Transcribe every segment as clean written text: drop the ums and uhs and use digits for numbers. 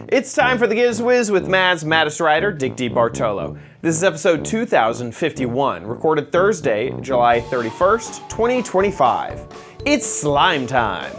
It's time for the Giz Wiz with Mads Maddest Writer, DeBartolo. This is episode 2051, recorded Thursday, July 31st, 2025. It's slime time.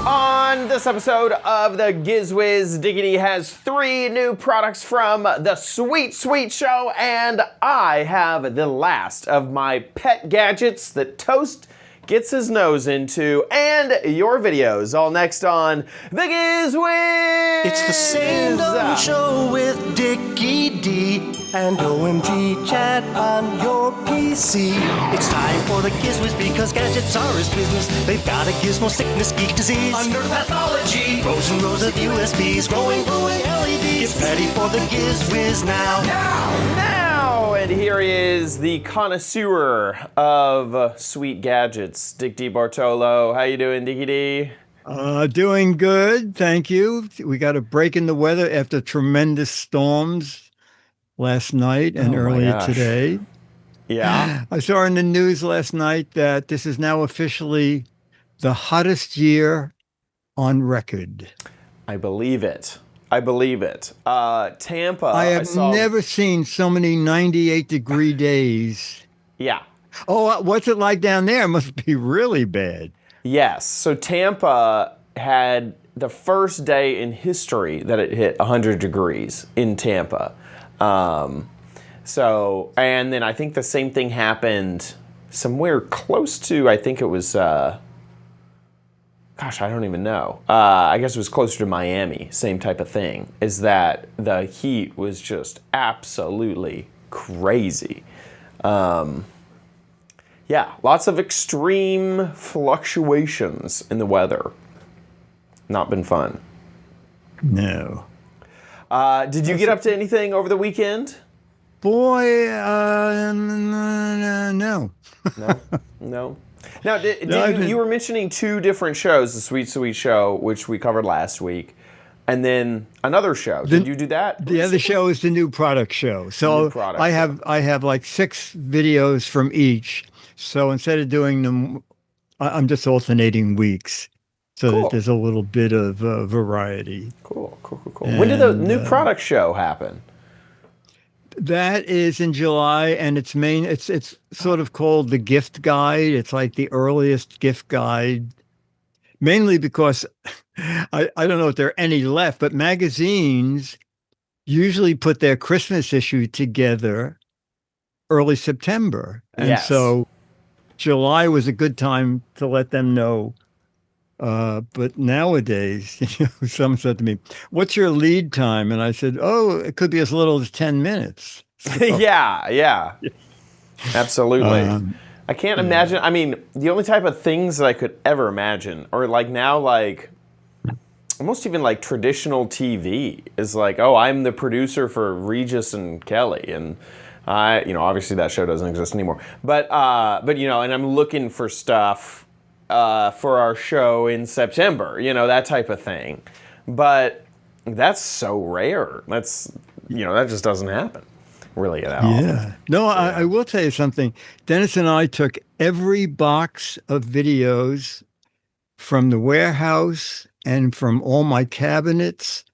On this episode of the Giz Wiz, Diggity has 3 new products from the Sweet Sweet Show, and I have the last of my pet gadgets that Toast gets his nose into, and your videos, all next on the Giz Wiz. It's the same dumb show with Dickie D and OMG chat on your PC. It's time for the Giz Wiz because gadgets are his business. They've got a gizmo sickness, geek disease, under pathology, rows and rows of USBs, glowing LEDs. Get ready for the Giz Wiz now. And here is the connoisseur of sweet gadgets, Dick DeBartolo. How you doing, Dickie D? Doing good, thank you. We got a break in the weather after tremendous storms last night and earlier today. Yeah. I saw in the news last night that this is now officially the hottest year on record. I believe it. Tampa. I have never seen so many 98-degree days. Yeah. Oh, what's it like down there? It must be really bad. Yes. So Tampa had the first day in history that it hit 100 degrees in Tampa. And then I think the same thing happened somewhere close to, I think it was, I don't even know. I guess it was closer to Miami, same type of thing, is that the heat was just absolutely crazy. Lots of extreme fluctuations in the weather. Not been fun. No. Did you get up to anything over the weekend? Boy, no. No. Now, you were mentioning 2 different shows, the Sweet Sweet Show, which we covered last week, and then another show. Did you do that? The other show is the new product show. So I have like 6 videos from each. So instead of doing them, I'm just alternating weeks so that there's a little bit of variety. Cool. And, when did the new product show happen? That is in July, and it's sort of called the gift guide. It's like the earliest gift guide, mainly because I don't know if there are any left, but magazines usually put their Christmas issue together early September. And so July was a good time to let them know. But nowadays, someone said to me, "What's your lead time?" And I said, "Oh, it could be as little as 10 minutes." So, yeah. Absolutely. I can't imagine. I mean, the only type of things that I could ever imagine are like now, like almost even like traditional TV is like, oh, I'm the producer for Regis and Kelly, and obviously that show doesn't exist anymore. But and I'm looking for stuff for our show in September, that type of thing. But that's so rare. That just doesn't happen really at all. Yeah. No, I will tell you something. Dennis and I took every box of videos from the warehouse and from all my cabinets,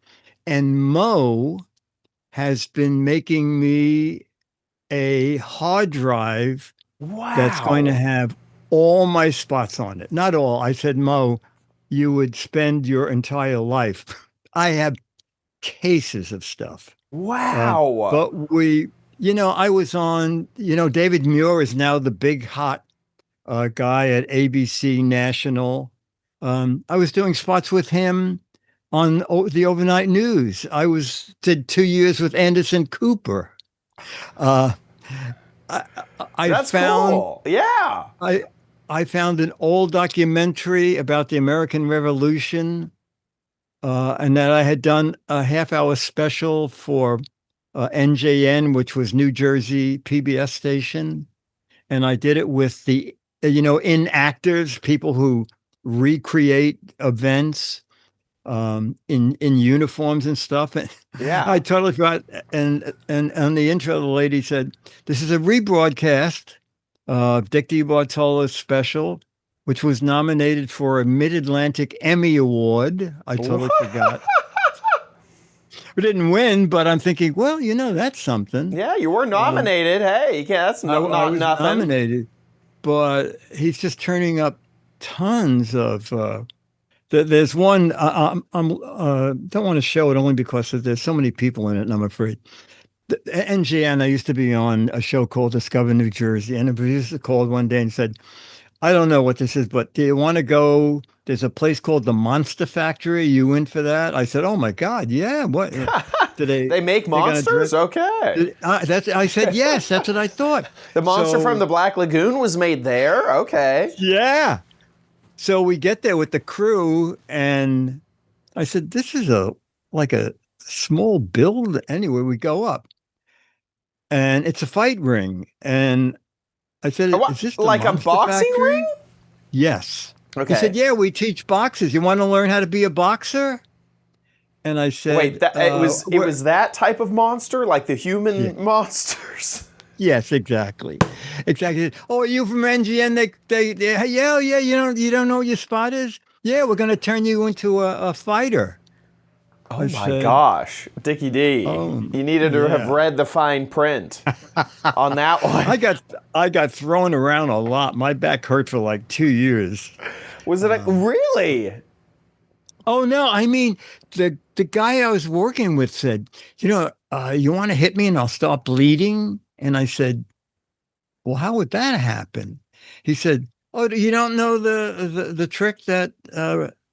and Mo has been making me a hard drive that's going to have all my spots on it. Not all. I said, Mo, you would spend your entire life. I have cases of stuff. Wow. But I was on, David Muir is now the big hot guy at ABC National. I was doing spots with him on the overnight news. I did 2 years with Anderson Cooper. That's cool. Yeah. I found an old documentary about the American Revolution, and that I had done a half-hour special for NJN, which was New Jersey PBS station. And I did it with the, actors, people who recreate events in uniforms and stuff. Yeah. I totally forgot. And on the intro, the lady said, "This is a rebroadcast Dick DeBartolo's special, which was nominated for a Mid-Atlantic Emmy Award. I totally forgot. We didn't win, but I'm thinking, well, that's something. Yeah, you were nominated. Hey, that's I was nothing. nominated, but he's just turning up tons of. There's one. Don't want to show it only because there's so many people in it, and I'm afraid. NGN, I used to be on a show called Discover New Jersey, and a producer called one day and said, I don't know what this is, but do you want to go? There's a place called the Monster Factory. You in for that? I said, oh my God, yeah. What? Do they make monsters? Okay. I said, yes, that's what I thought. The monster from the Black Lagoon was made there? Okay. Yeah. So we get there with the crew, and I said, this is like a small build. Anyway, we go up, and it's a fight ring. And I said, is this like a boxing ring? Yes. Okay. He said, yeah, we teach boxers. You want to learn how to be a boxer? And I said, wait, it was that type of monster, like the human monsters? Yes, exactly. Oh, are you from NGN? Yeah. You don't know what your spot is? Yeah, we're going to turn you into a fighter. Oh my gosh, Dickie D, you needed to have read the fine print on that one. I got thrown around a lot. My back hurt for like 2 years. Was it really? Oh no, I mean the guy I was working with said, you want to hit me and I'll stop bleeding? And I said, well, how would that happen? He said, oh, you don't know the trick that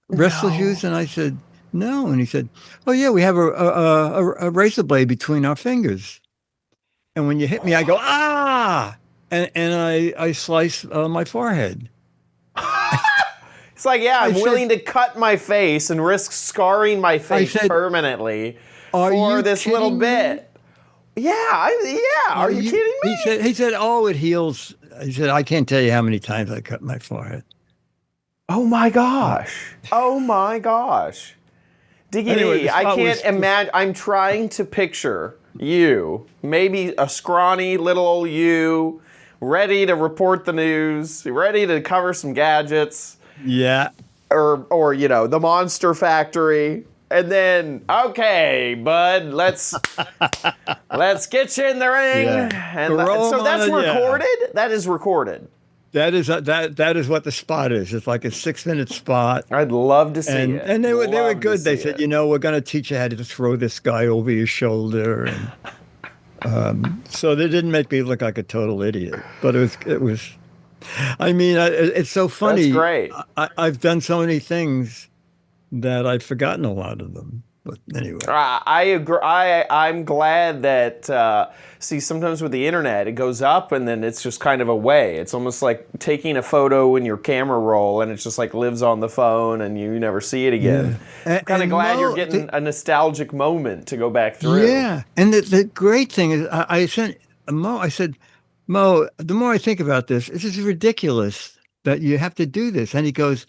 wrestlers use? And I said, no. And he said, oh, yeah, we have a razor blade between our fingers. And when you hit me, I go, ah! And I slice my forehead. It's like, yeah, I'm willing to cut my face and risk scarring my face permanently for this little bit. Yeah, are you kidding me? He said, oh, it heals. He said, I can't tell you how many times I cut my forehead. Oh my gosh. Diggy D, I can't imagine. I'm trying to picture you, maybe a scrawny little old you, ready to report the news, ready to cover some gadgets. Yeah. Or the Monster Factory. And then, okay, bud, let's get you in the ring. Yeah. And so that's recorded? Yeah. That is recorded. That is what the spot is. It's like a 6-minute spot. I'd love to see it. And they were good. They said, we're going to teach you how to throw this guy over your shoulder. And so they didn't make me look like a total idiot. But it was. I mean, it's so funny. That's great. I've done so many things that I've forgotten a lot of them. But anyway. I agree. I'm glad that, sometimes with the internet, it goes up and then it's just kind of away. It's almost like taking a photo in your camera roll and it just like lives on the phone and you never see it again. Yeah. I'm kind of glad you're getting a nostalgic moment to go back through. Yeah. And the great thing is I sent Mo, I said, Mo, the more I think about this is ridiculous that you have to do this. And he goes,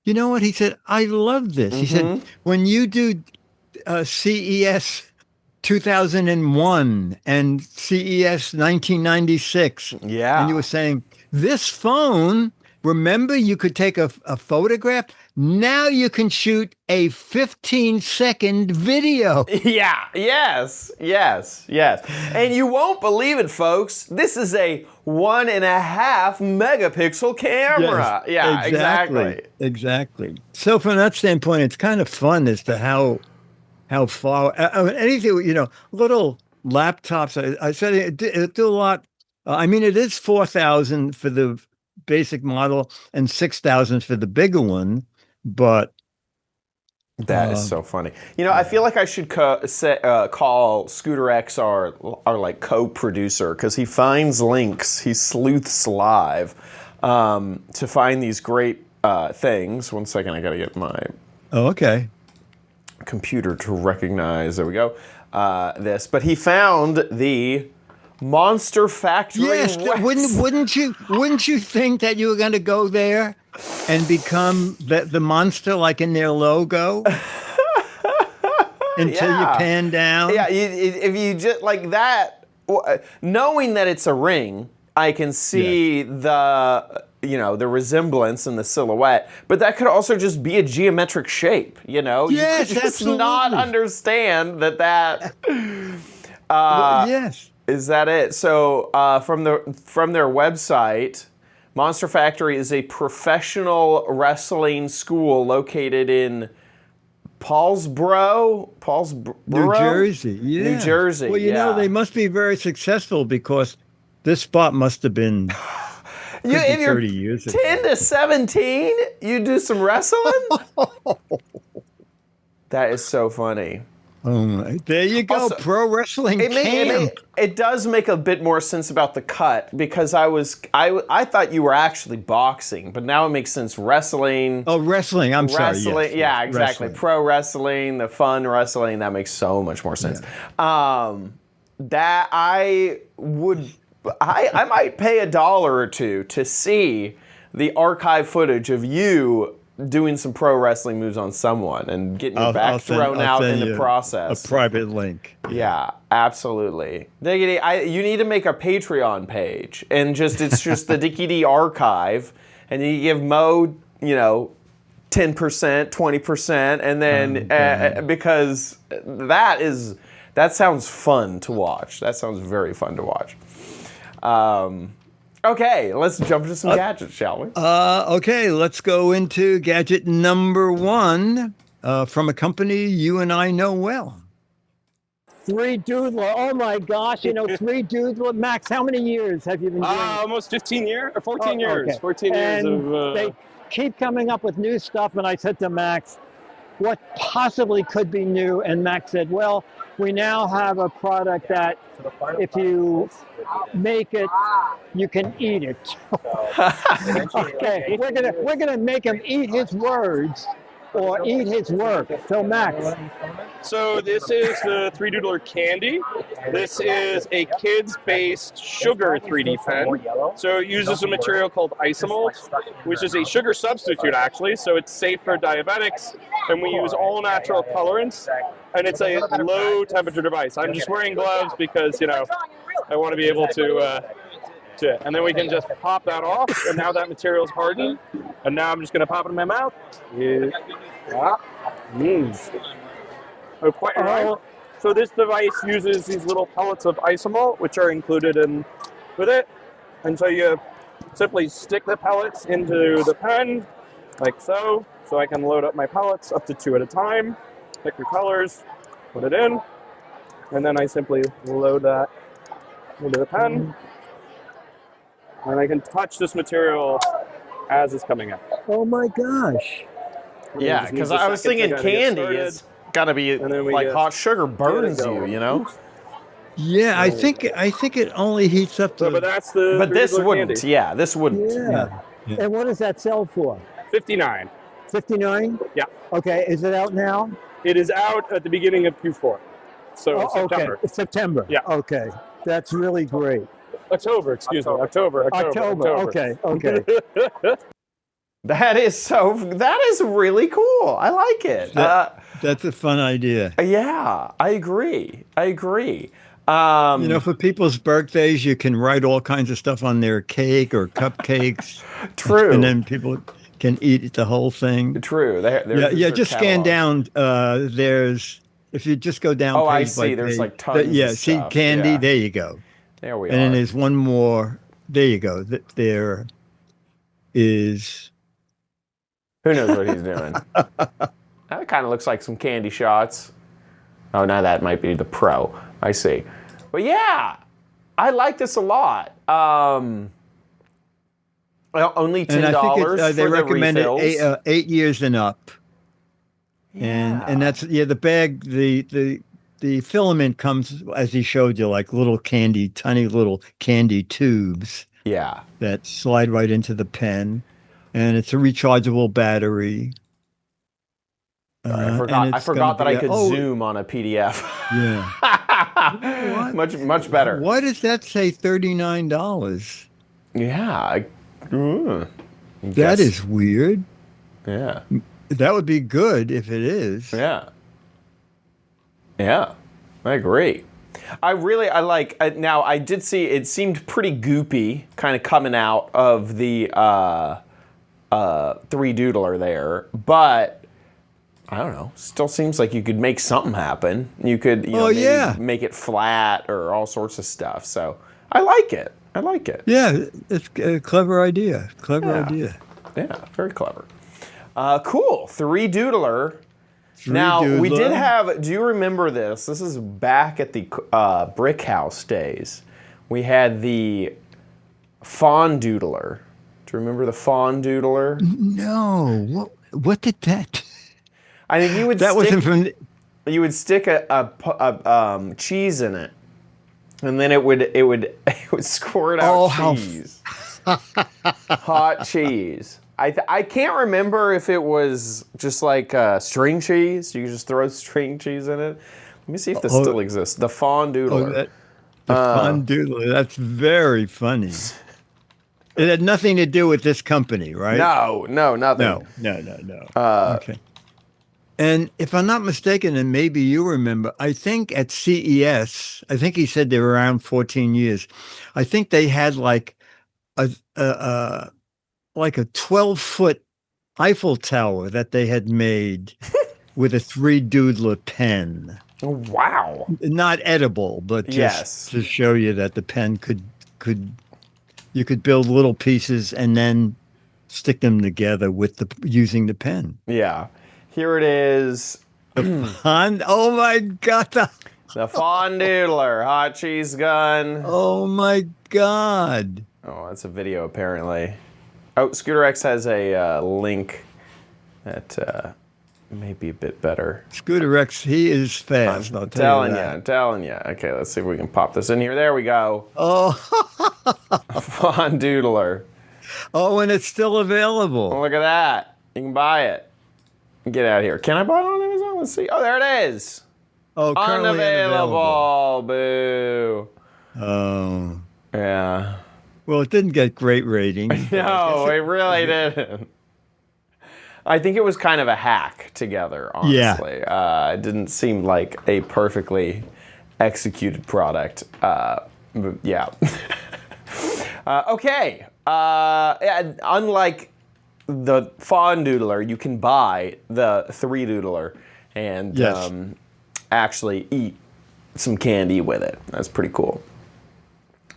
you know what? He said, I love this. Mm-hmm. He said, when you do CES 2001 and CES 1996. Yeah. And you were saying, this phone, remember you could take a photograph? Now you can shoot a 15-second video. Yeah, yes. And you won't believe it, folks. This is a 1.5 megapixel camera. Yes, yeah, exactly. So from that standpoint, it's kind of fun as to how far, anything, little laptops. I said it do a lot. It is $4,000 for the basic model and $6,000 for the bigger one, but that is so funny. I feel like I should call Scooter X our like co-producer because he finds links. He sleuths live to find these great things. 1 second, I gotta get my computer to recognize. There we go. This, but he found the Monster Factory. Yes, wouldn't you think that you were going to go there and become the monster like in their logo until you pan down? Yeah, if you just like that, knowing that it's a ring, I can see the the resemblance and the silhouette, but that could also just be a geometric shape. Yes, you could just absolutely. not understand that. Yes. Is that it? So from their website, Monster Factory is a professional wrestling school located in Paulsboro, New Jersey. Yeah. New Jersey. Well, they must be very successful because this spot must have been if you're 30 years ago. 10 to 17, you do some wrestling? That is so funny. Oh my! There you go, Also, pro wrestling camp. It does make a bit more sense about the cut because I thought you were actually boxing, but now it makes sense. Wrestling. Oh, wrestling. I'm sorry. Yes, yeah, exactly. Wrestling. Pro wrestling, the fun wrestling. That makes so much more sense. Yeah. That I might pay $1 or $2 to see the archive footage of you doing some pro wrestling moves on someone and getting your back thrown out in the process. A private link. Yeah, absolutely. Diggity, you need to make a Patreon page and it's just the Dickie D archive, and you give Mo, 10%, 20%, and then because that sounds fun to watch. That sounds very fun to watch. Okay, let's jump into some gadgets, shall we? Okay, let's go into gadget number 1 from a company you and I know well. 3Doodler. Oh my gosh, 3Doodler. Max, how many years have you been doing it? Almost 15 years, or 14 years. Okay. 14 years of... They keep coming up with new stuff, and I said to Max, what possibly could be new? And Max said, well, we now have a product that if you make it, you can eat it. Okay, we're gonna make him eat his words or eat his work. So Max. So this is the 3Doodler Candy. This is a kids-based sugar 3D pen. So it uses a material called isomalt, which is a sugar substitute actually. So it's safe for diabetics, and we use all natural colorants. And it's a low temperature device. I'm just wearing gloves because, I want to be able to and then we can just pop that off, and now that material's hardened. And now I'm just going to pop it in my mouth. Oh, quite right. So this device uses these little pellets of isomalt, which are included with it. And so you simply stick the pellets into the pen, like so. So I can load up my pellets up to 2 at a time. Pick your colors, put it in, and then I simply load that into the pen. And I can touch this material as it's coming out. Oh my gosh. Yeah, because I was thinking candy is gotta be like hot sugar burns you, Yeah, I think it only heats up So, but that's the. But this 3Doodler wouldn't. Candy. Yeah, this wouldn't. Yeah. And what does that sell for? 59. 59? Yeah. Okay, is it out now? It is out at the beginning of Q4. So September. Okay, September. Yeah. Okay, that's really great. October, excuse me. October. Okay. That is really cool. I like it. That's a fun idea. Yeah, I agree. For people's birthdays, you can write all kinds of stuff on their cake or cupcakes. True. And then people can eat the whole thing. True. Just scan down. If you just go down. Oh, I page see. by There's page, like tons of see stuff. candy. Yeah. There you go. There we are. And then there's one more. There you go. There is. Who knows what he's doing? That kind of looks like some candy shots. Oh, now that might be the Pro. I see. But yeah, I like this a lot. Only $10 And I think for they the recommend refills. it 8 years and up. Yeah. And that's the bag. The filament comes, as he showed you, like tiny little candy tubes. Yeah. That slide right into the pen, and it's a rechargeable battery. I forgot that I could zoom on a PDF. Yeah. much better. Why does that say $39? Yeah. That is weird. Yeah. That would be good if it is. Yeah. Yeah. I agree. I now I did see it seemed pretty goopy kind of coming out of the three doodler there, but I don't know, still seems like you could make something happen. You could maybe make it flat or all sorts of stuff. So I like it. Yeah, it's a clever idea. Idea. Yeah, very clever. Cool. Three doodler. We did have, do you remember this? This is back at the Brick House days. We had the Fawn Doodler. Do you remember the Fawn Doodler? No. What did that? I think you would you would stick a cheese in it, and then it would squirt out cheese. Hot cheese. I can't remember if it was just like string cheese. You could just throw string cheese in it. Let me see if this still exists. The Fawn Doodler. The Fawn Doodler. That's very funny. It had nothing to do with this company, right? No, nothing. No. Okay. And if I'm not mistaken, and maybe you remember, I think at CES, I think he said they were around 14 years. I think they had like a 12-foot Eiffel Tower that they had made with a three doodler pen. Wow. Not edible, but just to show you that the pen you could build little pieces and then stick them together using the pen. Yeah. Here it is. Oh my God. The Fawn Doodler, hot cheese gun. Oh my God. Oh, that's a video apparently. Oh, Scooter X has a link that may be a bit better. Scooter X, he is fast. I'm telling you. Okay, let's see if we can pop this in here. There we go. Oh. Fawn Doodler. Oh, and it's still available. Oh, look at that. You can buy it. Get out of here. Can I buy it on Amazon? Let's see. Oh, there it is. Oh, currently unavailable. Boo. Oh. Yeah. Well, it didn't get great ratings. No, it really didn't. I think it was kind of a hack together, honestly. Yeah. It didn't seem like a perfectly executed product. Yeah. Okay. Unlike the Fawn Doodler, you can buy the three doodler and actually eat some candy with it. That's pretty cool.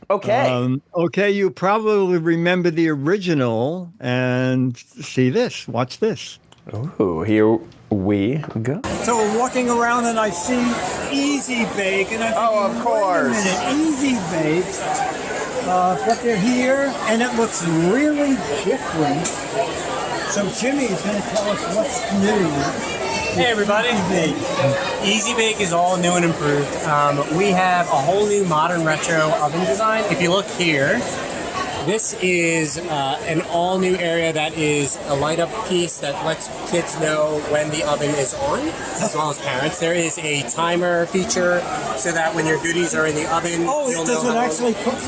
Okay. Okay, you probably remember the original and see this. Watch this. Ooh, here we go. So we're walking around and I see Easy Bake, and I'm thinking, of course. Wait a minute, Easy Bake. But they're here, and it looks really different. So Jimmy is going to tell us what's new. Hey everybody, Easy Bake is all new and improved. We have a whole new modern retro oven design. If you look here, this is an all new area that is a light up piece that lets kids know when the oven is on, as well as parents. There is a timer feature so that when your goodies are in the oven, you'll does it actually cook?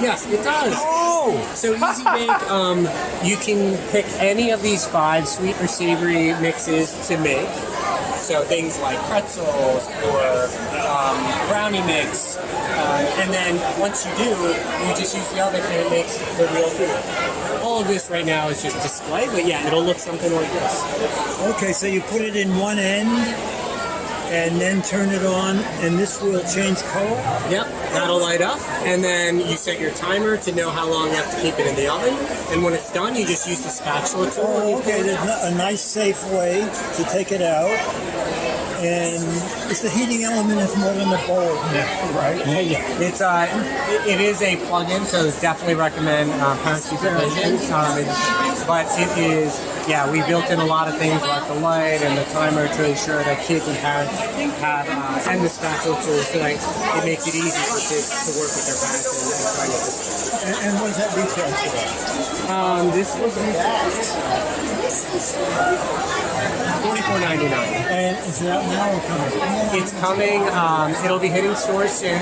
Yes, it does. Oh! So Easy Bake, you can pick any of these 5 sweet or savory mixes to make. So things like pretzels or brownie mix. And then once you do, you just use the oven and it makes the real food. All of this right now is just display, but yeah, it'll look something like this. Okay, so you put it in one end and then turn it on, and this will change color? Yep, that'll light up, and then you set your timer to know how long you have to keep it in the oven, and when it's done, you just use the spatula tool. Oh, okay, there's a nice safe way to take it out, and it's the heating element is more than the bowl, right? Yeah, it is a plug-in, so definitely recommend parent supervision, but it is, we built in a lot of things like the light and the timer to ensure that kids and parents have, and the spatula tool, so that it makes it easy for kids to work with their parents and try to get this. And what does that retail for? This was $44.99. And is that now or coming? It's coming. It'll be hitting stores soon,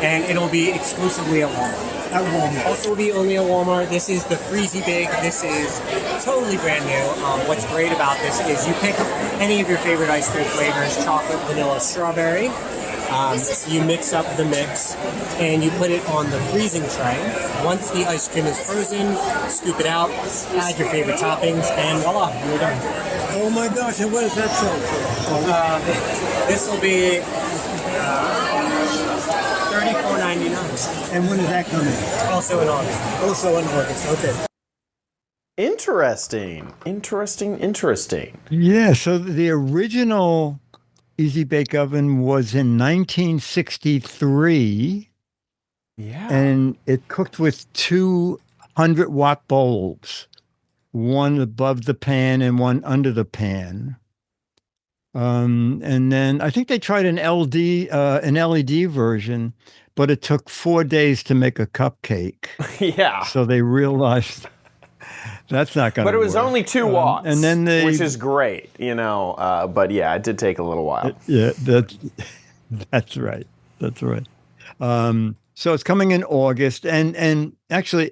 and it'll be exclusively at Walmart. At Walmart. Also will be only at Walmart. This is the Freezy Bake. This is totally brand new. What's great about this is you pick any of your favorite ice cream flavors, chocolate, vanilla, strawberry, You mix up the mix and you put it on the freezing tray. Once the ice cream is frozen, scoop it out, add your favorite toppings, and voila, you're done. Oh my gosh, and what does that sell for? This will be $34.99. And when does that come in? Also in August. Also in August, okay. Interesting. Yeah, so the original Easy Bake Oven was in 1963, Yeah. and it cooked with 200-watt bulbs, one above the pan and one under the pan. And then I think they tried an LED version, but it took 4 days to make a cupcake. Yeah. So they realized that's not going to work. But it was only 2 watts, and then which is great, but yeah, it did take a little while. Yeah, that's right. That's right. So it's coming in August, and actually,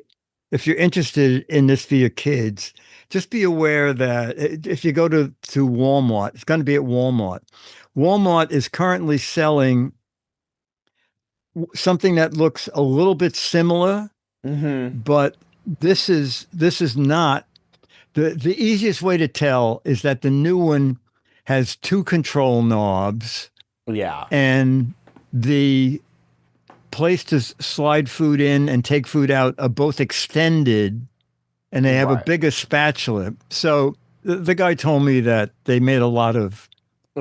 if you're interested in this for your kids, just be aware that if you go to Walmart, it's going to be at Walmart. Walmart is currently selling something that looks a little bit similar, but this is not the easiest way to tell is that the new one has 2 control knobs. Yeah. And the place to slide food in and take food out are both extended, and they have a bigger spatula. So the guy told me that they made a lot of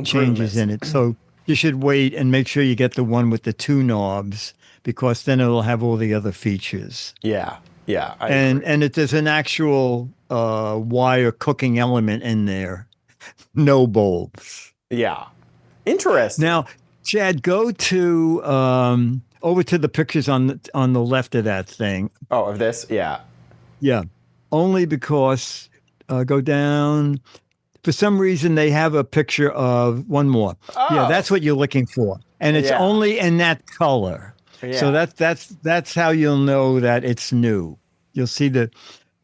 changes in it. So you should wait and make sure you get the one with the 2 knobs, because then it'll have all the other features. Yeah. Yeah. And there's an actual wire cooking element in there. No bulbs. Yeah. Interesting. Now, Chad, go to over to the pictures on the left of that thing. Oh, of this? Yeah. Yeah. Only because go down. For some reason, they have a picture of one more. Oh. Yeah, that's what you're looking for, and it's only in that color. Yeah. So that's how you'll know that it's new. You'll see the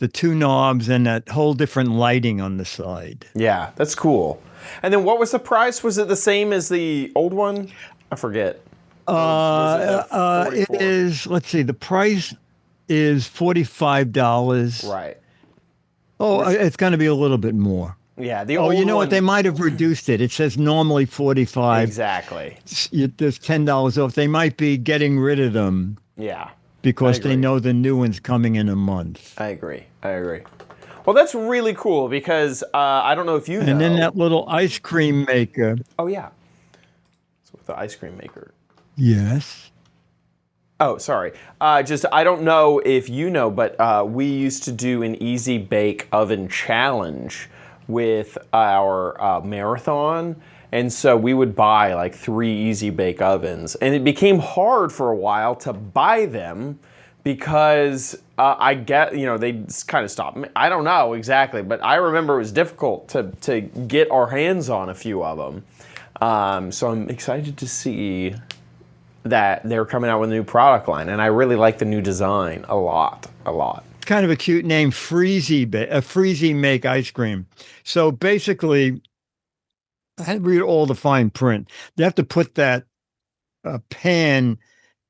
2 knobs and that whole different lighting on the side. Yeah, that's cool. And then what was the price? Was it the same as the old one? I forget. It is, let's see, the price is $45. Right. Oh, it's going to be a little bit more. Yeah, the old you know one, what? They might have reduced it. It says normally $45. Exactly. There's $10 off. They might be getting rid of them. Yeah. Because they know the new one's coming in a month. I agree. Well, that's really cool because I don't know if you know. And then that little ice cream maker. Oh, yeah. So with the ice cream maker. Yes. Oh, sorry. I don't know if you know, but we used to do an Easy Bake Oven challenge with our marathon. And so we would buy like 3 Easy Bake Ovens. And it became hard for a while to buy them because they kind of stopped. I don't know exactly, but I remember it was difficult to get our hands on a few of them. So I'm excited to see that they're coming out with a new product line. And I really like the new design a lot. Kind of a cute name, Freezy Make Ice Cream. So basically, I had to read all the fine print. You have to put that pan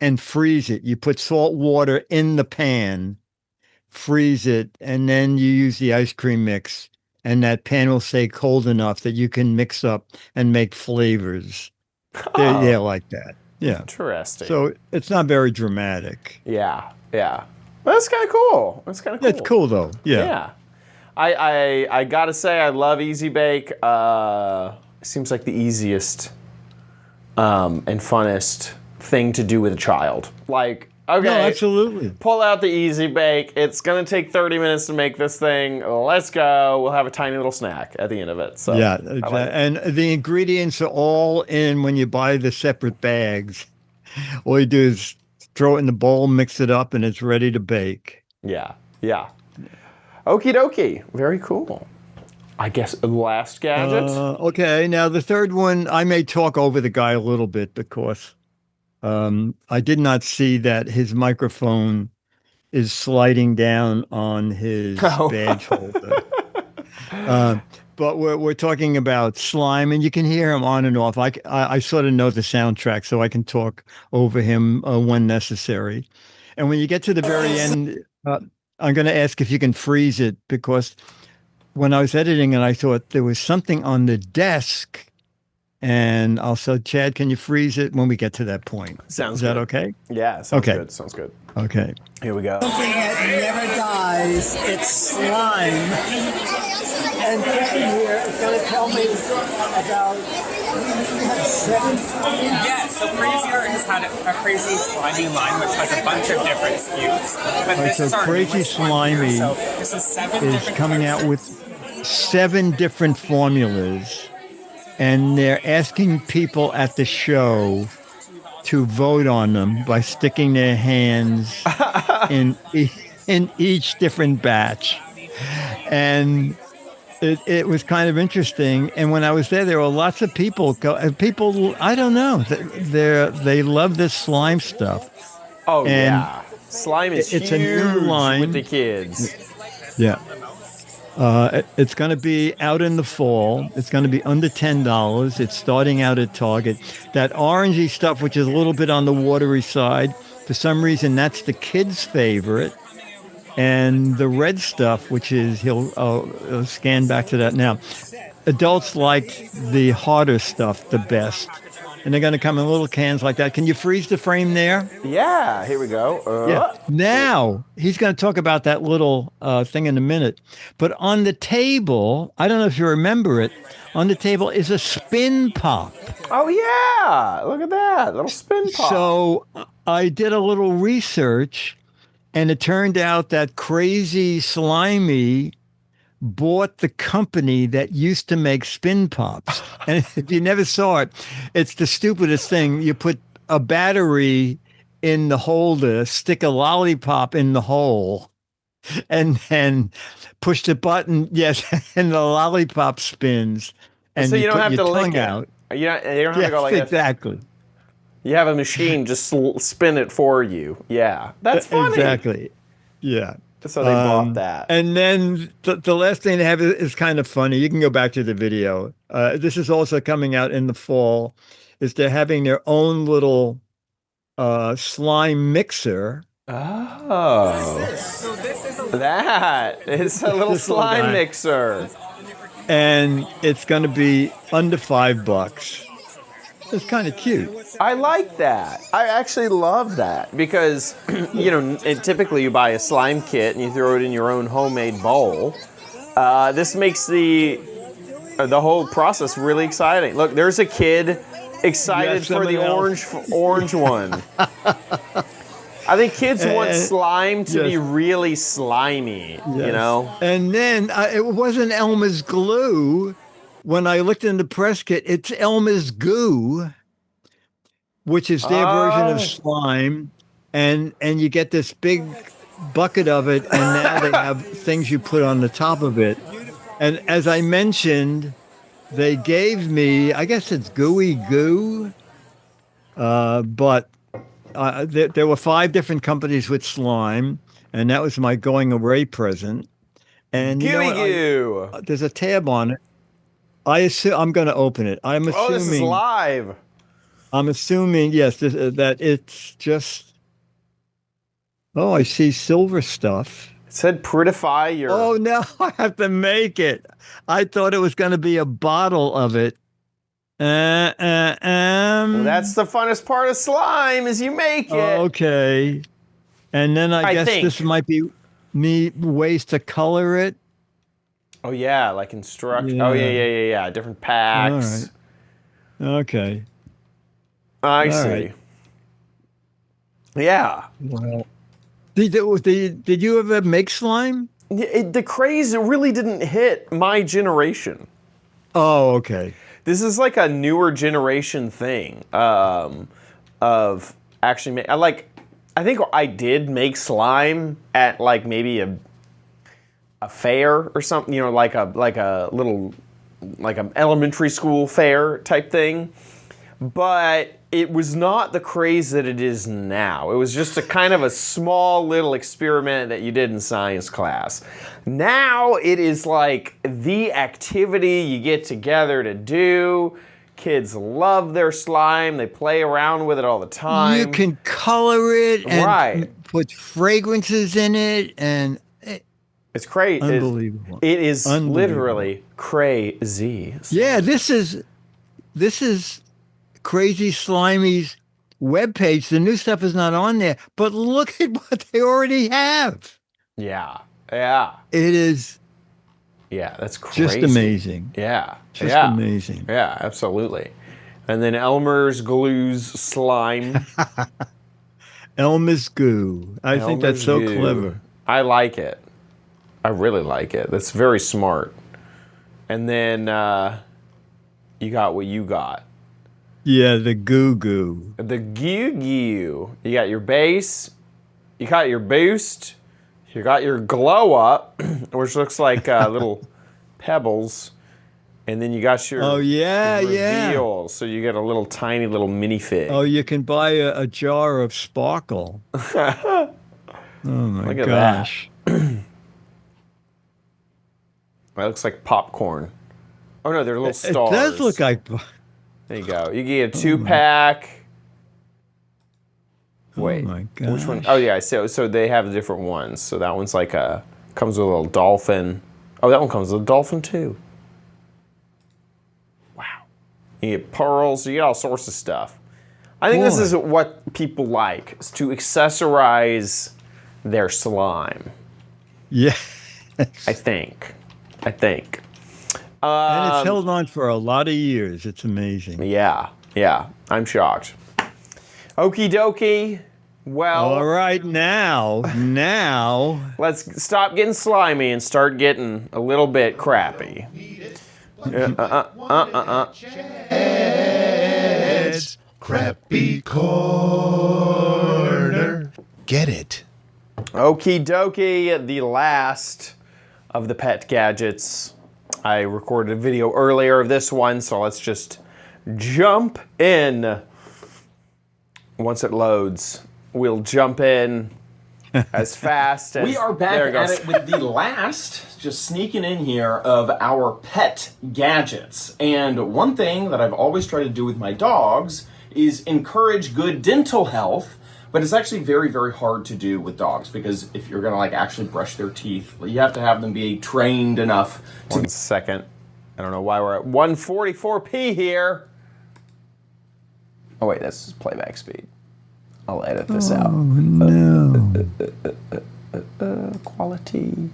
and freeze it. You put salt water in the pan, freeze it, and then you use the ice cream mix, and that pan will stay cold enough that you can mix up and make flavors. They're like that. Yeah. Interesting. So it's not very dramatic. Yeah. Well, that's kind of cool. That's cool, though. Yeah. I gotta say, I love Easy Bake. Seems like the easiest and funnest thing to do with a child. Like, okay, no, absolutely. Pull out the Easy Bake. It's gonna take 30 minutes to make this thing. Let's go. We'll have a tiny little snack at the end of it. So yeah, and the ingredients are all in when you buy the separate bags. All you do is throw it in the bowl, mix it up, and it's ready to bake. Yeah. Okie dokie. Very cool. I guess the last gadget. Okay, now the third one, I may talk over the guy a little bit because I did not see that his microphone is sliding down on his badge holder. But we're talking about slime, and you can hear him on and off. I sort of know the soundtrack, so I can talk over him when necessary. And when you get to the very end, I'm going to ask if you can freeze it, because when I was editing it, I thought there was something on the desk. And also, Chad, can you freeze it when we get to that point? Sounds Is good. that okay? Yeah, sounds Okay. good. Sounds good. Okay. Here we go. Something that never dies. It's slime. And Kevin here is going to tell me about. You have 7. Yeah, so Crazy Art has had a crazy slimy line, which has a bunch of different SKUs. But this so is our Crazy newest one here. Slimy So this is 7 is different coming out flavors. with 7 different formulas, and they're asking people at the show to vote on them by sticking their hands in each different batch. And it was kind of interesting. And when I was there were lots of people. People, I don't know, they love this slime stuff. Oh, And yeah. Slime is it's huge a new line. with the kids. Yeah. It's going to be out in the fall. It's going to be under $10. It's starting out at Target. That orangey stuff, which is a little bit on the watery side, for some reason, that's the kids' favorite. And the red stuff, which is, he'll scan back to that now. Adults like the harder stuff the best. And they're going to come in little cans like that. Can you freeze the frame there? Yeah, here we go. Yeah. Now, he's going to talk about that little thing in a minute. But on the table, I don't know if you remember it, on the table is a spin pop. Oh, yeah. Look at that. Little spin pop. So I did a little research, and it turned out that Crazy Slimy bought the company that used to make spin pops. And if you never saw it, it's the stupidest thing. You put a battery in the holder, stick a lollipop in the hole, and then push the button, yes, and the lollipop spins. And So you don't put have your to lick tongue it. out. You don't have Yes, to go like this. exactly. You have a machine just spin it for you. Yeah. That's funny. Exactly. Yeah. So they bought that. And then the last thing they have is kind of funny. You can go back to the video. This is also coming out in the fall. Is they're having their own little slime mixer. Oh. So this is That. It's a little This little slime guy. mixer. And it's going to be under $5. It's kind of cute. I like that. I actually love that because, typically you buy a slime kit and you throw it in your own homemade bowl. This makes the whole process really exciting. Look, there's a kid excited for the orange one. I think kids want slime to be really slimy, you know? And then it wasn't Elmer's glue. When I looked in the press kit, it's Elmer's goo, which is their version of slime. And you get this big bucket of it, and now they have things you put on the top of it. And as I mentioned, they gave me, I guess it's gooey goo, but there were 5 different companies with slime, and that was my going away present. And you know Gooey what? goo. There's a tab on it. I assume I'm going to open it. I'm assuming. Oh, this is live. I'm assuming, yes, that it's just. Oh, I see silver stuff. It said prettify your. Oh no, I have to make it. I thought it was going to be a bottle of it. Well, that's the funnest part of slime is you make it. Okay. And then I guess think. this might be ways to color it. Oh yeah, like instruction. Yeah. Oh yeah. Different packs. All right. Okay. I All see. right. Yeah. Well, did you ever make slime? The craze really didn't hit my generation. Oh, okay. This is like a newer generation thing of actually. I think I did make slime at like maybe a fair or something. Like a little like an elementary school fair type thing. but it was not the craze that it is now. It was just a kind of a small little experiment that you did in science class. Now it is like the activity you get together to do. Kids love their slime. They play around with it all the time. You can color it and Right. put fragrances in it, and It's crazy. unbelievable. It is Unbelievable. literally crazy. Yeah, this is Crazy Slimy's webpage. The new stuff is not on there, but look at what they already have. Yeah. It is Yeah, that's crazy. just amazing. Yeah. Just yeah. amazing. Yeah, absolutely. And then Elmer's glues slime. Elmer's goo. I think that's so Elmer's goo. clever. I like it. I really like it. That's very smart. And then you got what you got. Yeah, the goo goo. The goo. You got your base. You got your boost. You got your glow up, which looks like little pebbles. And then you got your reveal. So you get a little tiny little minifig. Oh, you can buy a jar of sparkle. Oh my Look at gosh. That looks like popcorn. Oh no, they're little stars. It does look like. There you go. You get a 2-pack. Wait, my which one? gosh. Oh yeah, so they have different ones. So that one's like comes with a little dolphin. Oh, that one comes with a dolphin too. Wow. You get pearls. You get all sorts of stuff. I think this Boy. is what people like, is to accessorize their slime. Yeah. I think. And it's held on for a lot of years. It's amazing. Yeah, I'm shocked. Okie dokie. Well, All right, now. let's stop getting slimy and start getting a little bit crappy. It's Crappy Corner. Get it? Okie dokie, the last of the pet gadgets. I recorded a video earlier of this one, so let's just jump in. Once it loads, we'll jump in as fast as... We are back There it at goes. it with the last, just sneaking in here, of our pet gadgets. And one thing that I've always tried to do with my dogs is encourage good dental health, but it's actually very, very hard to do with dogs because if you're gonna actually brush their teeth, you have to have them be trained enough to... 1 second. I don't know why we're at 144p here. Oh wait, that's playback speed. I'll edit this out. No. Quality.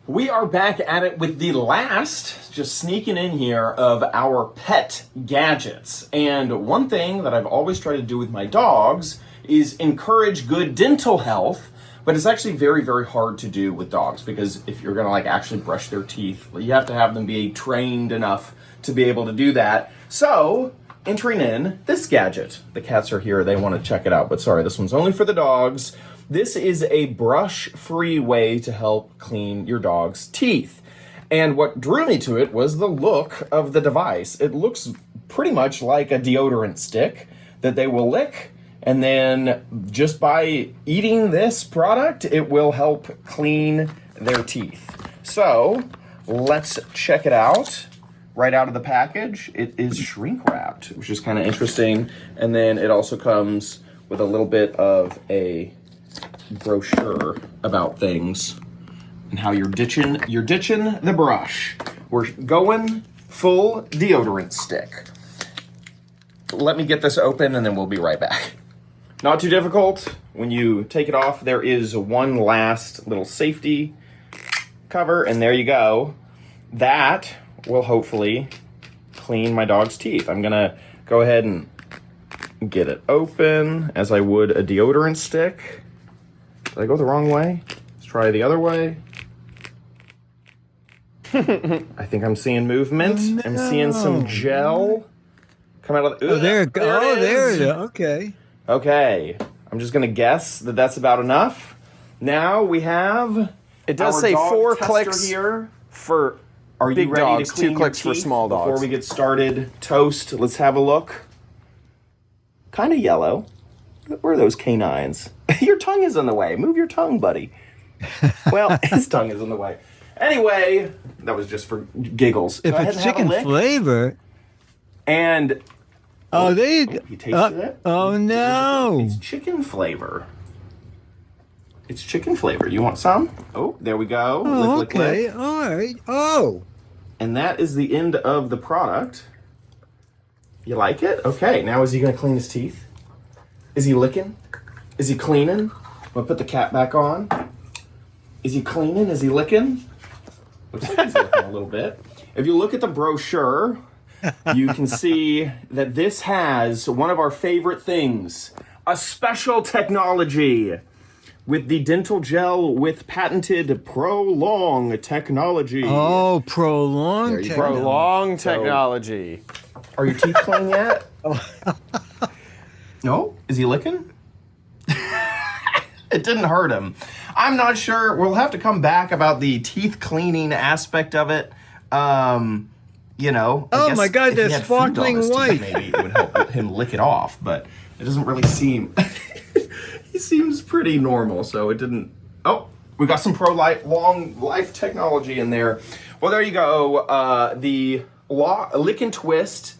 We are back at it with the last, just sneaking in here, of our pet gadgets. And one thing that I've always tried to do with my dogs is encourage good dental health, but it's actually very, very hard to do with dogs because if you're gonna actually brush their teeth, you have to have them be trained enough to be able to do that. So, entering in this gadget. The cats are here, they want to check it out, but sorry, this one's only for the dogs. This is a brush-free way to help clean your dog's teeth. And what drew me to it was the look of the device. It looks pretty much like a deodorant stick that they will lick, and then just by eating this product, it will help clean their teeth. So, let's check it out. Right out of the package, it is shrink wrapped, which is kind of interesting. And then it also comes with a little bit of a brochure about things and how you're ditching the brush. We're going full deodorant stick. Let me get this open and then we'll be right back. Not too difficult. When you take it off, there is one last little safety cover, and there you go. That will hopefully clean my dog's teeth. I'm gonna go ahead and get it open as I would a deodorant stick. Did I go the wrong way? Let's try the other way. I think I'm seeing movement. No. I'm seeing some gel come out of the... Oh, there it goes. Oh, there it is. is. Okay. Okay. I'm just gonna guess that that's about enough. Now we have... It does our say dog 4 tester clicks here. for Are you big ready dogs, to clean 2 your clicks for teeth small dogs. before we get started? Toast, let's have a look. Kind of yellow. Where are those canines? Your tongue is in the way. Move your tongue, buddy. Well, his tongue is in the way. Anyway, that was just for giggles. If it's chicken flavor. And there you go. he tasted it. Oh no! It's chicken flavor. It's chicken flavor. You want some? Oh, there we go. Oh, lick, okay. lick. All right. Oh. And that is the end of the product. You like it? Okay. Now is he going to clean his teeth? Is he licking? Is he cleaning? I'm going to put the cap back on. Is he cleaning? Is he licking? Looks like he's licking a little bit. If you look at the brochure, you can see that this has one of our favorite things, a special technology with the dental gel with patented Prolong technology. Oh, Prolong technology. Prolong technology. Are your teeth clean yet? No? Is he licking? It didn't hurt him. I'm not sure. We'll have to come back about the teeth cleaning aspect of it. You know. Oh my God, they're sparkling white. Maybe it would help him lick it off, but it doesn't really seem. He seems pretty normal, so it didn't. Oh, we got some Prolong life technology in there. Well, there you go. The lick and twist,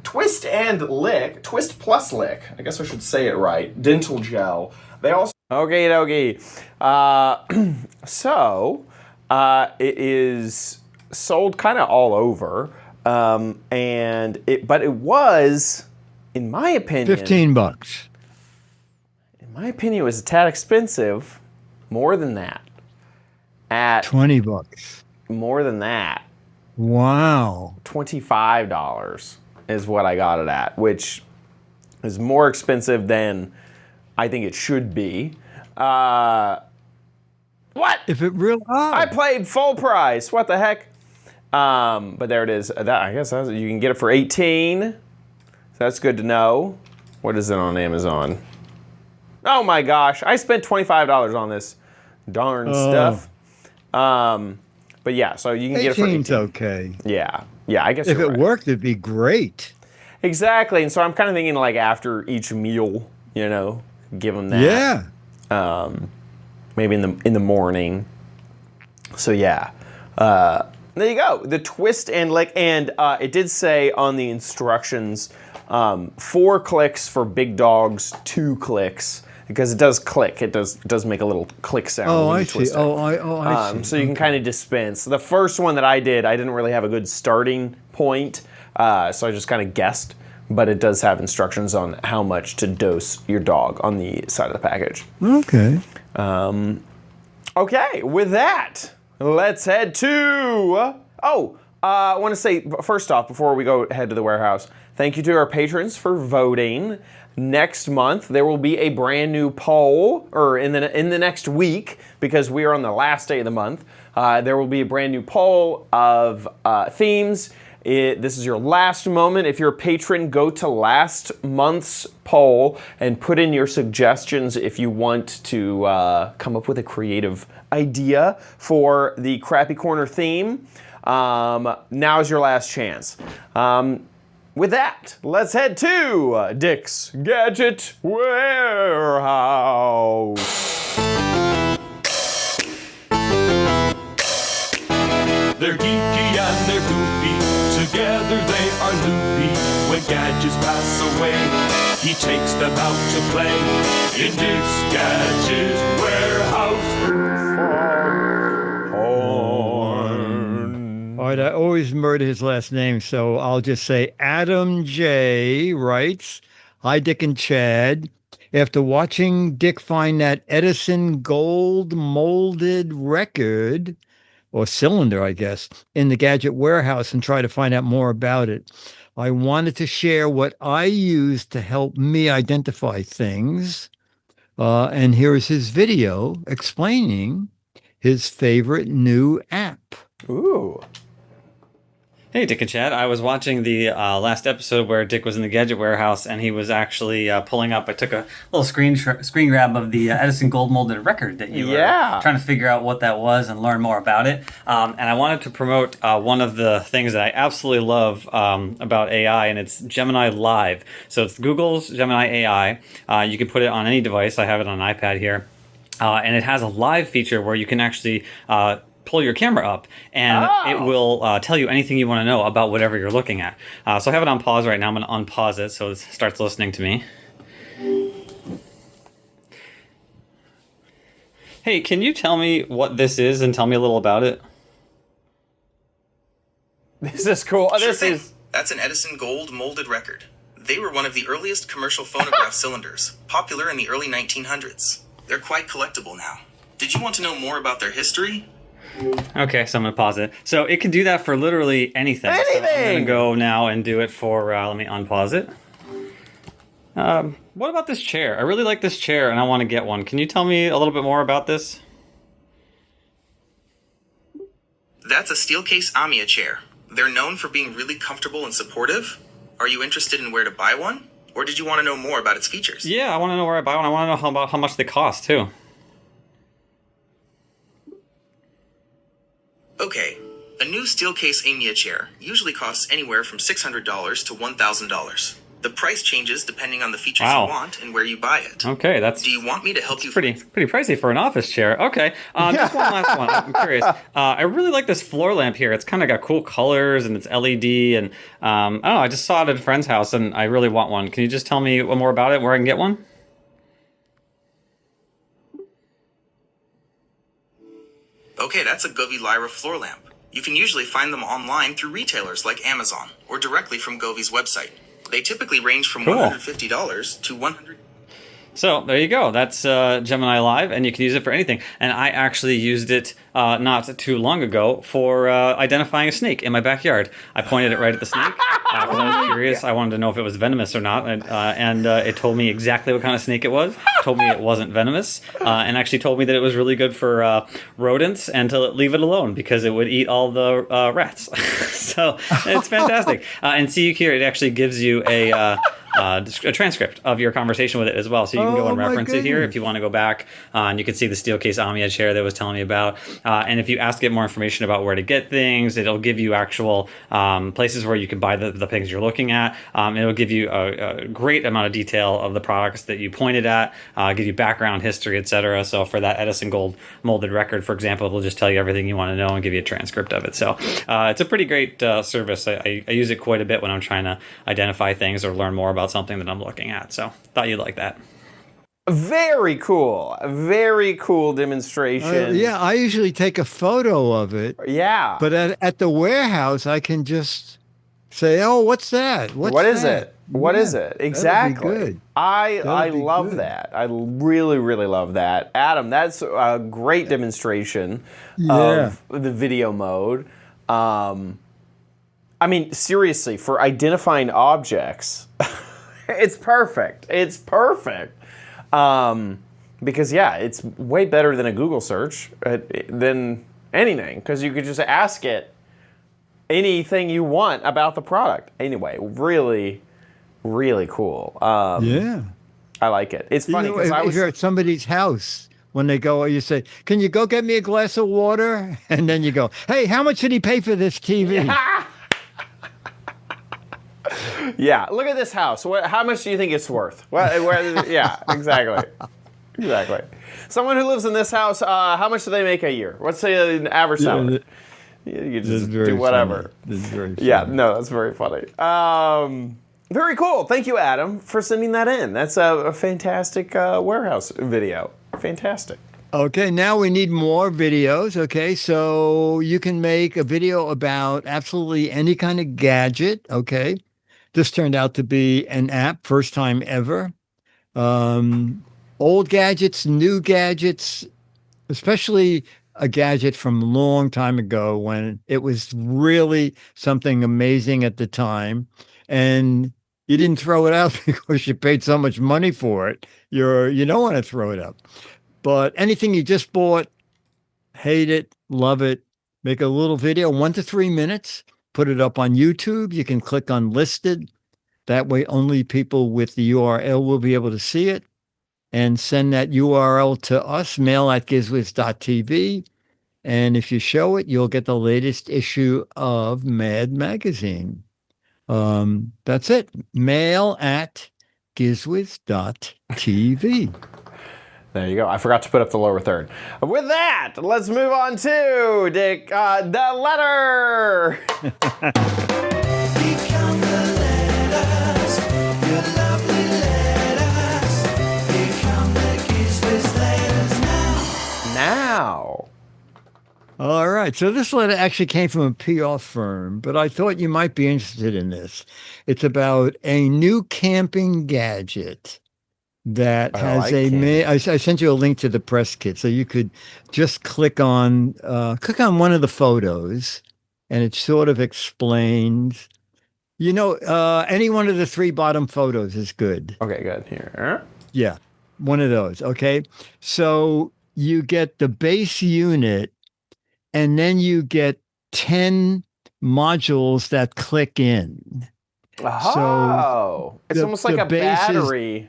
twist and lick, twist plus lick. I guess I should say it right. Dental gel. They also. Okay, dokie. So it is sold kind of all over, but it was, in my opinion, $15. In my opinion, it was a tad expensive. More than that. At $20. More than that. Wow. $25 is what I got it at, which is more expensive than I think it should be. What? If it really, I played full price. What the heck? But there it is. I guess you can get it for $18. So that's good to know. What is it on Amazon? Oh my gosh! I spent $25 on this darn stuff. But yeah, so you can get it for $18. Okay. Yeah. I guess if you're it right. worked, it'd be great. Exactly, and so I'm kind of thinking like after each meal, give them that. Yeah. Maybe in the morning. So yeah, there you go. The twist and lick, and it did say on the instructions, 4 clicks for big dogs, 2 clicks. Because it does click. It does make a little click sound. Oh, when you I see. twist it. I see. So you can kind of dispense. The first one that I didn't really have a good starting point. So I just kind of guessed. But it does have instructions on how much to dose your dog on the side of the package. Okay. Okay, with that, let's head to... I want to say, first off, before we go head to the warehouse, thank you to our patrons for voting. Next month, there will be a brand new poll, or in the next week, because we are on the last day of the month, there will be a brand new poll of themes. This is your last moment. If you're a patron, go to last month's poll and put in your suggestions if you want to come up with a creative idea for the Crappy Corner theme. Now's your last chance. With that, let's head to Dick's Gadget Warehouse. They're geeky and they're goofy, together they are loopy. When gadgets pass away, he takes them out to play in Dick's Gadget Warehouse. All right, I always murder his last name, so I'll just say Adam J. writes, "Hi, Dick and Chad. After watching Dick find that Edison gold molded record, or cylinder, I guess, in the Gadget Warehouse and try to find out more about it, I wanted to share what I use to help me identify things. And here's his video explaining his favorite new app." Ooh. Hey, Dick and Chad. I was watching the last episode where Dick was in the gadget warehouse, and he was actually pulling up. I took a little screen grab of the Edison gold molded record that you were trying to figure out what that was and learn more about it. And I wanted to promote one of the things that I absolutely love about AI, and it's Gemini Live. So it's Google's Gemini AI. You can put it on any device. I have it on an iPad here. And it has a live feature where you can actually pull your camera up, and it will tell you anything you want to know about whatever you're looking at. So I have it on pause right now. I'm going to unpause it so it starts listening to me. Hey, can you tell me what this is and tell me a little about it? This is cool. Sure thing. That's an Edison gold molded record. They were one of the earliest commercial phonograph cylinders, popular in the early 1900s. They're quite collectible now. Did you want to know more about their history? Okay, so I'm going to pause it. So it can do that for literally anything. So I'm going to go now and do it for, let me unpause it. What about this chair? I really like this chair and I want to get one. Can you tell me a little bit more about this? That's a Steelcase Amiya chair. They're known for being really comfortable and supportive. Are you interested in where to buy one? Or did you want to know more about its features? Yeah, I want to know where I buy one. I want to know how much they cost, too. Okay, a new Steelcase Amiya chair usually costs anywhere from $600 to $1,000. The price changes depending on the features you want and where you buy it. Okay, that's... Do you want me to help you? Pretty pricey for an office chair. Okay, just one last one. I'm curious. I really like this floor lamp here. It's kind of got cool colors and it's LED, and I don't know. I just saw it at a friend's house and I really want one. Can you just tell me more about it, where I can get one? Okay, that's a Govee Lyra floor lamp. You can usually find them online through retailers like Amazon or directly from Govee's website. They typically range from $150 to $100. So there you go. That's Gemini Live, and you can use it for anything. And I actually used it not too long ago for identifying a snake in my backyard. I pointed it right at the snake because I was curious. I wanted to know if it was venomous or not, and it told me exactly what kind of snake it was. Told me it wasn't venomous, and actually told me that it was really good for rodents and to leave it alone because it would eat all the rats. So it's fantastic. And see here, it actually gives you a transcript of your conversation with it as well. So you can go and reference it here if you want to go back, and you can see the Steelcase Amiya chair that I was telling you about. And if you ask it more information about where to get things, it'll give you actual places where you can buy the things you're looking at. It'll give you a great amount of detail of the products that you pointed at, give you background history, etc. So for that Edison gold molded record, for example, it'll just tell you everything you want to know and give you a transcript of it. So it's a pretty great service. I use it quite a bit when I'm trying to identify things or learn more about something that I'm looking at. So thought you'd like that. Very cool demonstration. Yeah, I usually take a photo of it. Yeah, but at the warehouse I can just say, "Oh, what's that? What is it? What is it?" Exactly. Good. I love that. I really love that. Adam, that's a great demonstration of the video mode. I mean, seriously, for identifying objects, it's perfect. It's perfect. Because, it's way better than a Google search, than anything, because you could just ask it anything you want about the product. Anyway, really cool. I like it. It's funny because if you're at somebody's house, when they go, you say, "Can you go get me a glass of water?" And then you go, "Hey, how much did he pay for this TV?" Yeah, look at this house. How much do you think it's worth? Yeah, exactly. Someone who lives in this house, how much do they make a year? What's an average salary? You just do whatever. This is very funny. Yeah, no, that's very funny. Very cool. Thank you, Adam, for sending that in. That's a fantastic warehouse video. Fantastic. Okay, now we need more videos. Okay, so you can make a video about absolutely any kind of gadget. Okay, this turned out to be an app, first time ever. Old gadgets, new gadgets, especially a gadget from a long time ago when it was really something amazing at the time. And you didn't throw it out because you paid so much money for it. You don't want to throw it out. But anything you just bought, hate it, love it, make a little video, 1 to 3 minutes, put it up on YouTube. You can click on listed. That way, only people with the URL will be able to see it. And send that URL to us, mail@gizwiz.tv. And if you show it, you'll get the latest issue of Mad Magazine. That's it. Mail@gizwiz.tv. There you go. I forgot to put up the lower third. With that, let's move on to Dick, the letter. Become the letters, your lovely letters. Become the Giz Wiz letters now. All right. So this letter actually came from a PR firm, but I thought you might be interested in this. It's about a new camping gadget that has I sent you a link to the press kit, so you could just click on one of the photos, and it sort of explains. Any one of the 3 bottom photos is good. Okay, good. Here. Yeah, one of those. Okay, so you get the base unit, and then you get 10 modules that click in. Oh, so it's almost like a battery.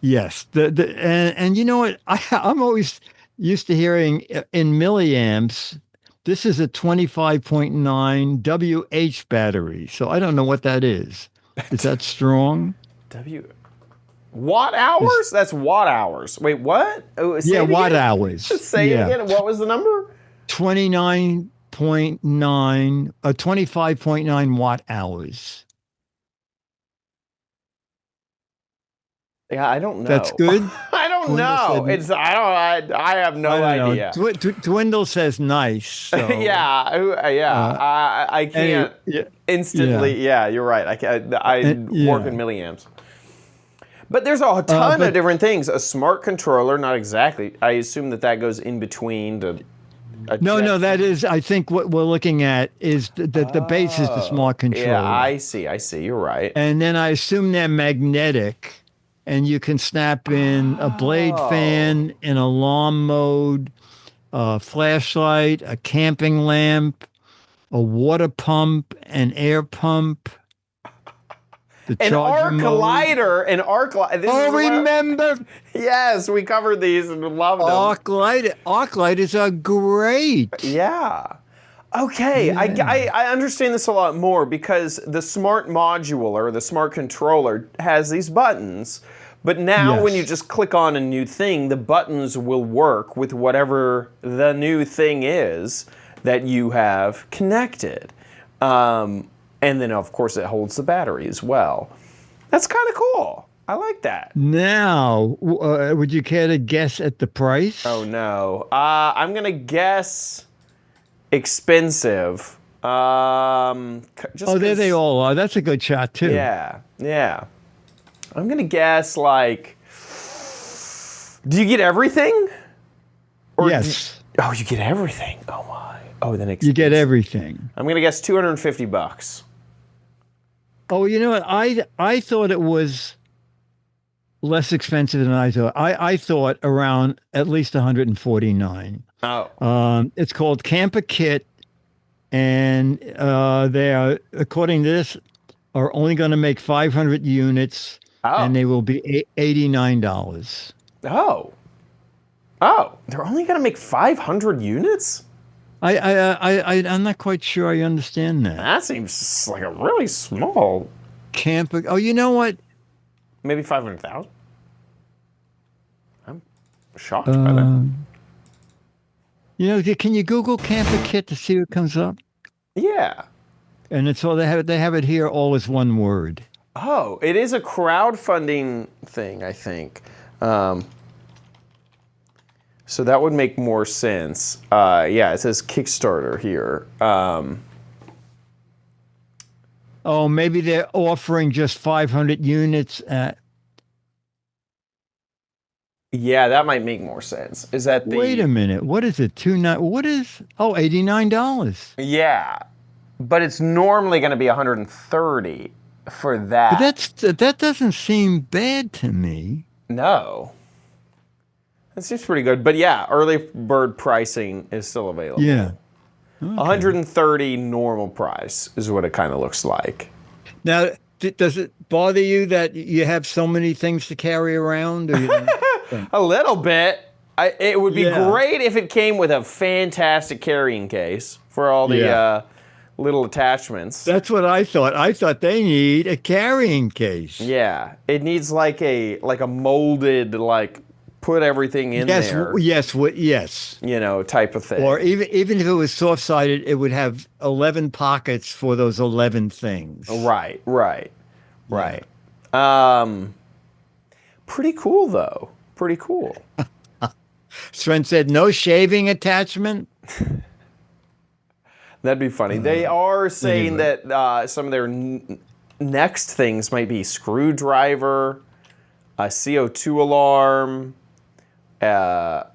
Yes. And you know what? I'm always used to hearing in milliamps. This is a 25.9 WH battery. So I don't know what that is. Is that strong? Watt hours? That's watt hours. Wait, what? Oh, watt hours. Say it again. What was the number? 25.9 watt hours. Yeah, I don't know. That's good. I don't know. I have no idea. Dwindle says nice. So. I can't instantly. Yeah, you're right. I work in milliamps. But there's a ton of different things. A smart controller, not exactly. I assume that goes in between the. No, that is. I think what we're looking at is the base is the smart controller. Yeah, I see. You're right. And then I assume they're magnetic. And you can snap in a blade fan, an alarm mode, a flashlight, a camping lamp, a water pump, an air pump, an arc lighter. Remember? Yes, we covered these and loved them. Arc lighters are great. Yeah. Okay, yeah. I understand this a lot more because the smart module or the smart controller has these buttons, but now when you just click on a new thing, the buttons will work with whatever the new thing is that you have connected. And then, of course, it holds the battery as well. That's kind of cool. I like that. Now, would you care to guess at the price? Oh, no. I'm going to guess... expensive. There they all are. That's a good shot too. Yeah. I'm gonna guess like. Do you get everything? Yes. You get everything. Oh my. Oh, then you get everything. I'm gonna guess $250. Oh, you know what? I thought it was less expensive than I thought. I thought around at least $149. Oh. It's called Camper Kit, and they are, according to this, are only going to make 500 units, and they will be $89. Oh, they're only going to make 500 units? I'm not quite sure I understand that. That seems like a really small camper. Oh, you know what? Maybe 500,000. I'm shocked by that. Can you Google Camper Kit to see what comes up? Yeah. And it's all they have it here all as one word. Oh, it is a crowdfunding thing, I think. So that would make more sense. It says Kickstarter here. Maybe they're offering just 500 units at... Yeah, that might make more sense. Is that the... Wait a minute. What is it? $89. Yeah. But it's normally going to be $130 for that. But that doesn't seem bad to me. No. That seems pretty good. But yeah, early bird pricing is still available. Yeah. 130 normal price is what it kind of looks like. Now, does it bother you that you have so many things to carry around? Or you don't A little bit. It would be great if it came with a fantastic carrying case for all the little attachments. That's what I thought. I thought they need a carrying case. Yeah, it needs like a molded, like put everything in there. Yes. You know, type of thing. Or even if it was soft-sided, it would have 11 pockets for those 11 things. Right. Pretty cool, though. Pretty cool. Sven said, no shaving attachment? That'd be funny. They are saying that some of their next things might be screwdriver, a CO2 alarm,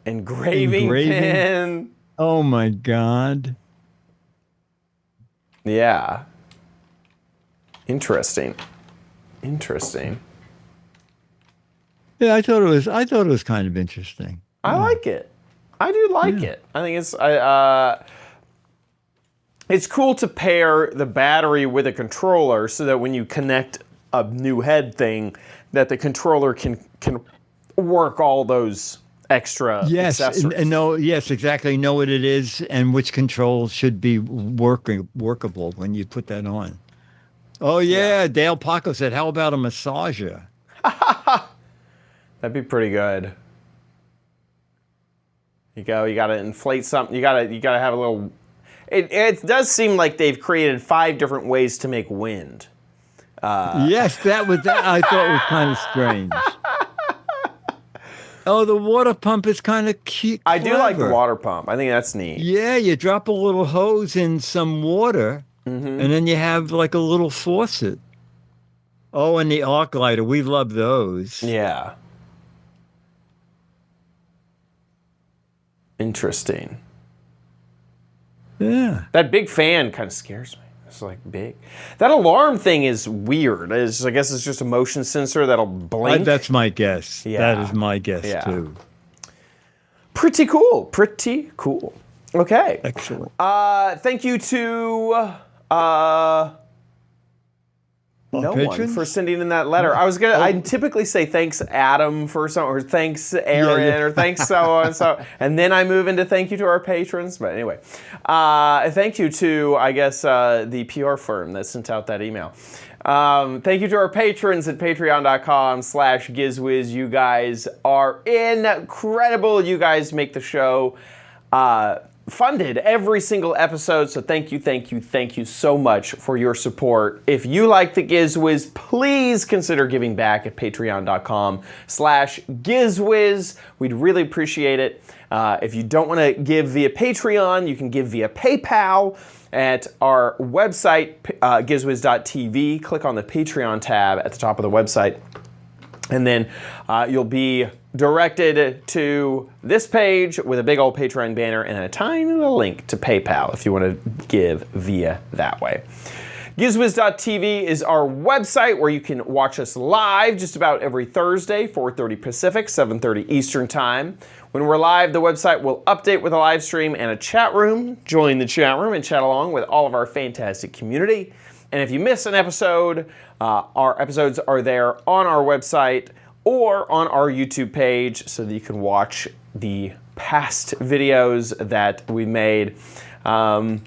engraving pen. Oh, my God. Yeah. Interesting. Yeah, I thought it was kind of interesting. I like it. I do like it. I think it's cool to pair the battery with a controller so that when you connect a new head thing, that the controller can work all those extra accessories. Yes, exactly. Know what it is and which control should be workable when you put that on. Oh yeah, Dale Paco said, "How about a massager?" That'd be pretty good. You got to inflate something. You got to have a little. It does seem like they've created 5 different ways to make wind. Yes, that I thought was kind of strange. Oh, the water pump is kind of cute. I do like the water pump. I think that's neat. Yeah, you drop a little hose in some water, and then you have like a little faucet. Oh, and the arc lighter. We love those. Yeah. Interesting. Yeah. That big fan kind of scares me. It's like big. That alarm thing is weird. I guess it's just a motion sensor that'll blink. That's my guess. Yeah. That is my guess too. Pretty cool. Okay. Excellent. Thank you to no one for sending in that letter. I typically say thanks Adam for something, or thanks Aaron, or thanks so and so, and then I move into thank you to our patrons. But anyway, thank you to, I guess, the PR firm that sent out that email. Thank you to our patrons at patreon.com/Giz Wiz. You guys are incredible. You guys make the show funded every single episode, so thank you so much for your support. If you like the Giz Wiz, please consider giving back at patreon.com/Giz Wiz. We'd really appreciate it. If you don't want to give via Patreon, you can give via PayPal at our website, gizwiz.tv. Click on the Patreon tab at the top of the website, and then you'll be directed to this page with a big old Patreon banner and a tiny little link to PayPal if you want to give via that way. Gizwiz.tv is our website where you can watch us live just about every Thursday, 4:30 Pacific, 7:30 Eastern Time. When we're live, the website will update with a live stream and a chat room. Join the chat room and chat along with all of our fantastic community. And if you miss an episode, our episodes are there on our website or on our YouTube page so that you can watch the past videos that we made. And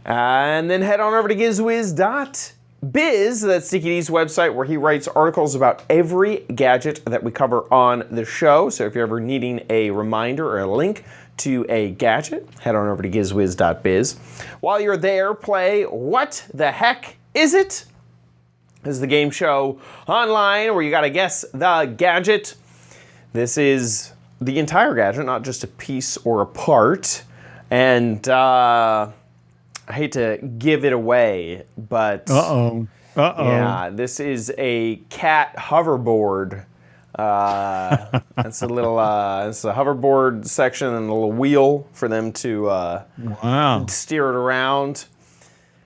then head on over to gizwiz.biz, that's Sticky D's website, where he writes articles about every gadget that we cover on the show. So if you're ever needing a reminder or a link to a gadget, head on over to gizwiz.biz. While you're there, play What the Heck Is It? This is the game show online where you got to guess the gadget. This is the entire gadget, not just a piece or a part. And I hate to give it away, but yeah, this is a cat hoverboard. It's a little, it's a hoverboard section and a little wheel for them to steer it around.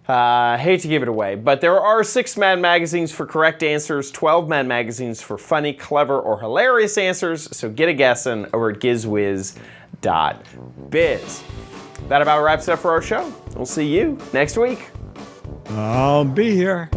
Hate to give it away, but there are 6 Mad magazines for correct answers, 12 Mad magazines for funny, clever, or hilarious answers, so get a guessing over at gizwiz.biz. That about wraps it up for our show. We'll see you next week. I'll be here.